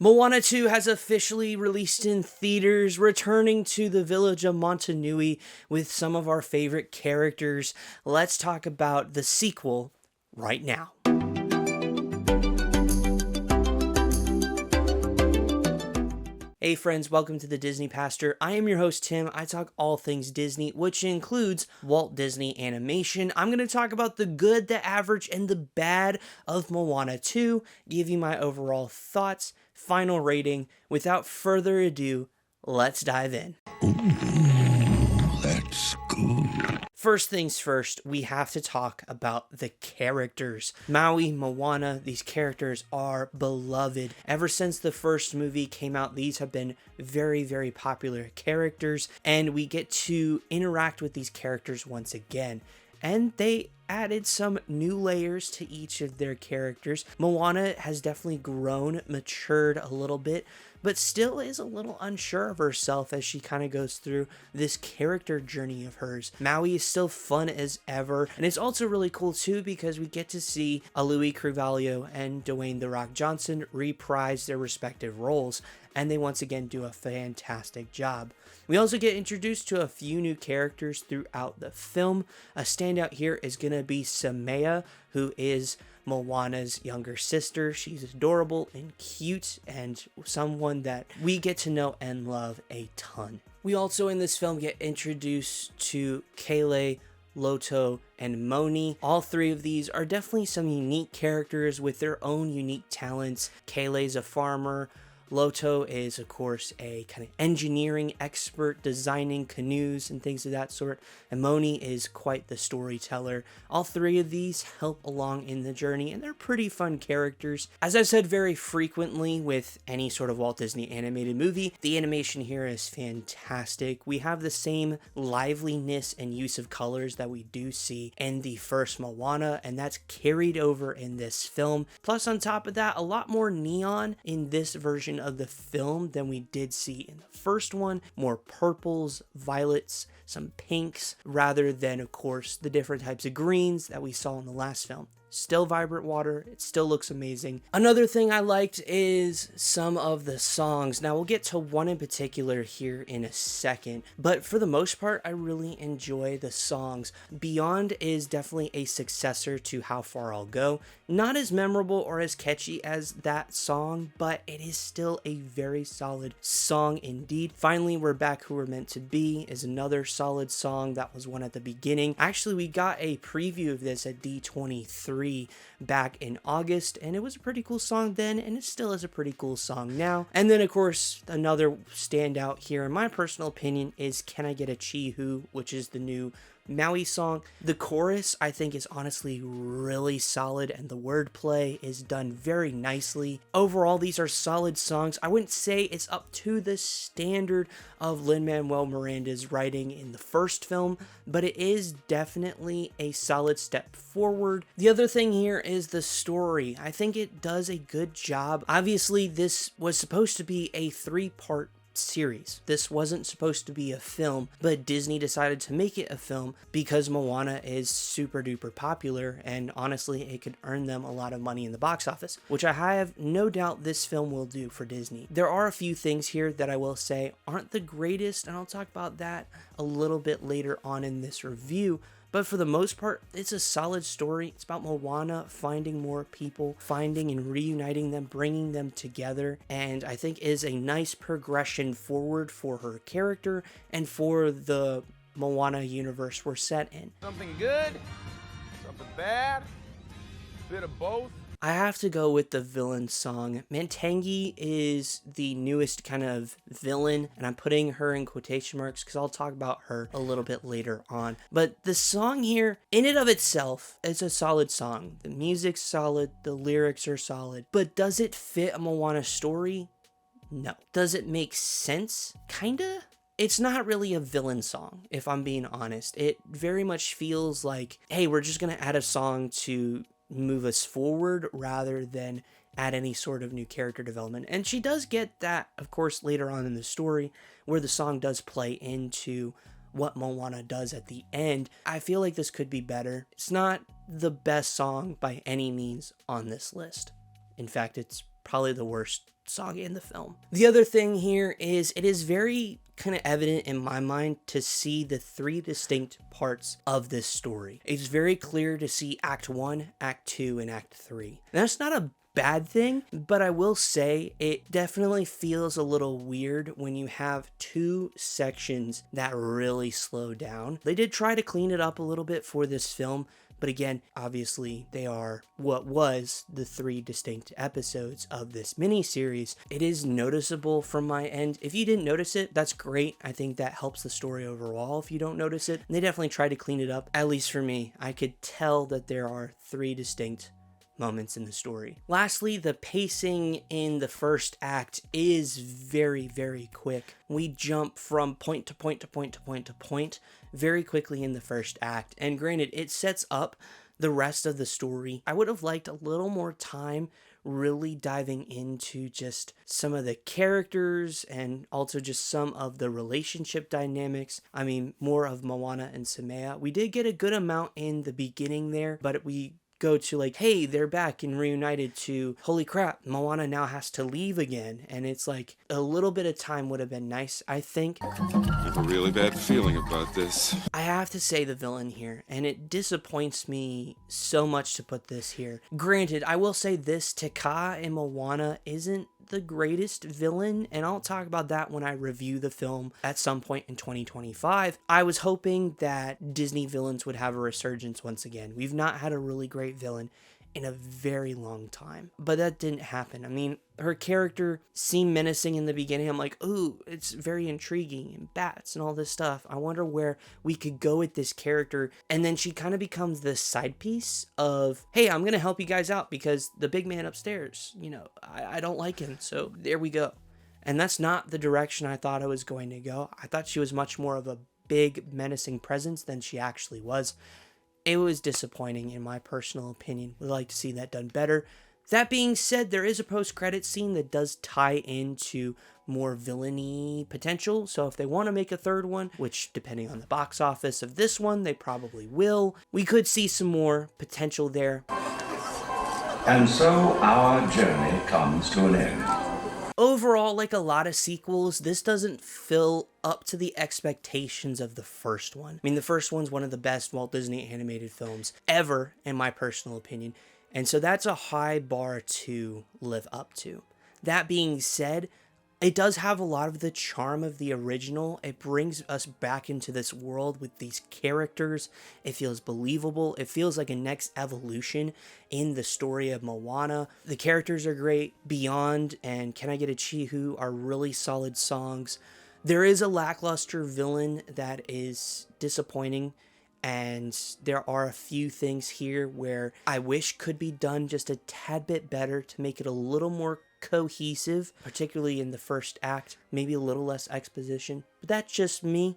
Moana 2 has officially released in theaters, returning to the village of Montanui with some of our favorite characters. Let's talk about the sequel right now. Hey friends, welcome to the Disney Pastor. I am your host Tim. I talk all things Disney, which includes Walt Disney Animation. I'm going to talk about the good, the average, and the bad of Moana 2, give you my overall thoughts, final rating. Without further ado, let's dive in. Ooh, that's good. First things first, we have to talk about the characters. Maui, Moana, these characters are beloved. Ever since the first movie came out, these have been very, very popular characters, and we get to interact with these characters once again. And they added some new layers to each of their characters. Moana has definitely grown, matured a little bit, but still is a little unsure of herself as she kind of goes through this character journey of hers. Maui is still fun as ever, and it's also really cool too because we get to see Louis Carvalho and Dwayne "The Rock" Johnson reprise their respective roles, and they once again do a fantastic job. We also get introduced to a few new characters throughout the film. A standout here is going to be Samea, who is Moana's younger sister. She's adorable and cute and someone that we get to know and love a ton. We also in this film get introduced to Kele, Loto, and Moni. All three of these are definitely some unique characters with their own unique talents. Kele's a farmer. Loto is, of course, a kind of engineering expert, designing canoes and things of that sort. And Moni is quite the storyteller. All three of these help along in the journey, and they're pretty fun characters. As I've said very frequently with any sort of Walt Disney animated movie, the animation here is fantastic. We have the same liveliness and use of colors that we do see in the first Moana, and that's carried over in this film. Plus, on top of that, a lot more neon in this version of the film than we did see in the first one. More purples, violets, some pinks, rather than, of course, the different types of greens that we saw in the last film. Still vibrant water, it still looks amazing. Another thing I liked is some of the songs. Now we'll get to one in particular here in a second, but for the most part, I really enjoy the songs. Beyond is definitely a successor to How Far I'll Go. Not as memorable or as catchy as that song, but it is still a very solid song indeed. Finally, We're Back Who We're Meant to Be is another solid song. That was one at the beginning. Actually, we got a preview of this at D23 back in August, and it was a pretty cool song then, and it still is a pretty cool song now. And then, of course, another standout here, in my personal opinion, is Can I Get a Chihu, which is the new Maui song. The chorus, I think, is honestly really solid, and the wordplay is done very nicely. Overall, these are solid songs. I wouldn't say it's up to the standard of Lin-Manuel Miranda's writing in the first film, but it is definitely a solid step forward. The other thing here is the story. I think it does a good job. Obviously, this was supposed to be a 3-part series. This wasn't supposed to be a film, but Disney decided to make it a film because Moana is super duper popular, and honestly it could earn them a lot of money in the box office, which I have no doubt this film will do for Disney. There are a few things here that I will say aren't the greatest, and I'll talk about that a little bit later on in this review. But for the most part, it's a solid story. It's about Moana finding more people, finding and reuniting them, bringing them together, and I think is a nice progression forward for her character and for the Moana universe we're set in. Something good, something bad, a bit of both. I have to go with the villain song. Mantangi is the newest kind of villain, and I'm putting her in quotation marks because I'll talk about her a little bit later on. But the song here, in and of itself, is a solid song. The music's solid, the lyrics are solid, but does it fit a Moana story? No. Does it make sense? Kinda? It's not really a villain song, if I'm being honest. It very much feels like, hey, we're just gonna add a song to move us forward rather than add any sort of new character development. And she does get that, of course, later on in the story, where the song does play into what Moana does at the end. I feel like this could be better. It's not the best song by any means on this list. In fact, it's probably the worst song in the film. The other thing here is it is very kind of evident in my mind to see the three distinct parts of this story. It's very clear to see Act 1, Act 2, and Act 3. And that's not a bad thing, but I will say it definitely feels a little weird when you have two sections that really slow down. They did try to clean it up a little bit for this film, but again, obviously they are what was the three distinct episodes of this miniseries. It is noticeable from my end. If you didn't notice it, that's great. I think that helps the story overall if you don't notice it. And they definitely tried to clean it up, at least for me. I could tell that there are three distinct moments in the story. Lastly, the pacing in the first act is very, very quick. We jump from point to point to point to point to point very quickly in the first act. And granted, it sets up the rest of the story. I would have liked a little more time really diving into just some of the characters and also just some of the relationship dynamics. I mean, more of Moana and Samea. We did get a good amount in the beginning there, but we go to like, hey, they're back and reunited, to holy crap, Moana now has to leave again. And it's like a little bit of time would have been nice, I think. I have a really bad feeling about this. I have to say the villain here, and it disappoints me so much to put this here. Granted, I will say this, Te Kā in Moana isn't the greatest villain, and I'll talk about that when I review the film at some point in 2025. I was hoping that Disney villains would have a resurgence once again. We've not had a really great villain in a very long time, but that didn't happen. I mean, her character seemed menacing in the beginning. I'm like, ooh, it's very intriguing, and bats and all this stuff. I wonder where we could go with this character. And then she kind of becomes this side piece of, hey, I'm gonna help you guys out because the big man upstairs, you know, I don't like him, so there we go. And that's not the direction I thought I was going to go. I thought she was much more of a big menacing presence than she actually was. It was disappointing in my personal opinion. Would like to see that done better. That being said, there is a post-credit scene that does tie into more villainy potential. So if they want to make a third one, which depending on the box office of this one, they probably will, we could see some more potential there. And so our journey comes to an end. Overall, like a lot of sequels, this doesn't fill up to the expectations of the first one. I mean, the first one's one of the best Walt Disney animated films ever, in my personal opinion. And so that's a high bar to live up to. That being said, it does have a lot of the charm of the original. It brings us back into this world with these characters. It feels believable. It feels like a next evolution in the story of Moana. The characters are great. Beyond and Can I Get a Chihu are really solid songs. There is a lackluster villain that is disappointing, and there are a few things here where I wish could be done just a tad bit better to make it a little more cohesive, particularly in the first act, maybe a little less exposition, but that's just me.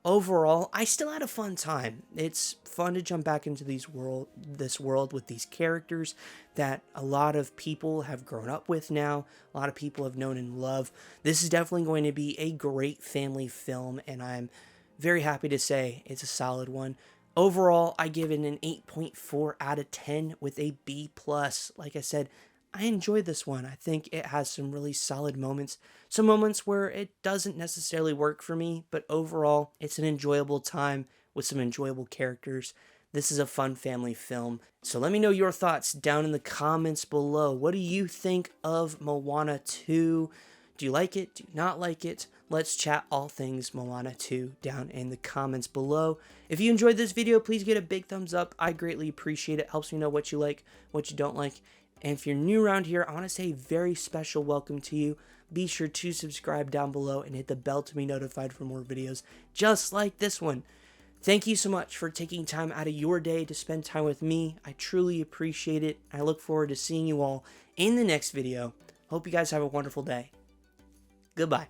Overall, I still had a fun time. It's fun to jump back into this world with these characters that a lot of people have grown up with now, a lot of people have known and love. This is definitely going to be a great family film, and I'm very happy to say it's a solid one. Overall, I give it an 8.4 out of 10 with a B+. Like I said, I enjoyed this one. I think it has some really solid moments. Some moments where it doesn't necessarily work for me, but overall, it's an enjoyable time with some enjoyable characters. This is a fun family film. So let me know your thoughts down in the comments below. What do you think of Moana 2? Do you like it? Do you not like it? Let's chat all things Moana 2 down in the comments below. If you enjoyed this video, please get a big thumbs up. I greatly appreciate it. Helps me know what you like, what you don't like. And if you're new around here, I want to say a very special welcome to you. Be sure to subscribe down below and hit the bell to be notified for more videos just like this one. Thank you so much for taking time out of your day to spend time with me. I truly appreciate it. I look forward to seeing you all in the next video. Hope you guys have a wonderful day. Goodbye.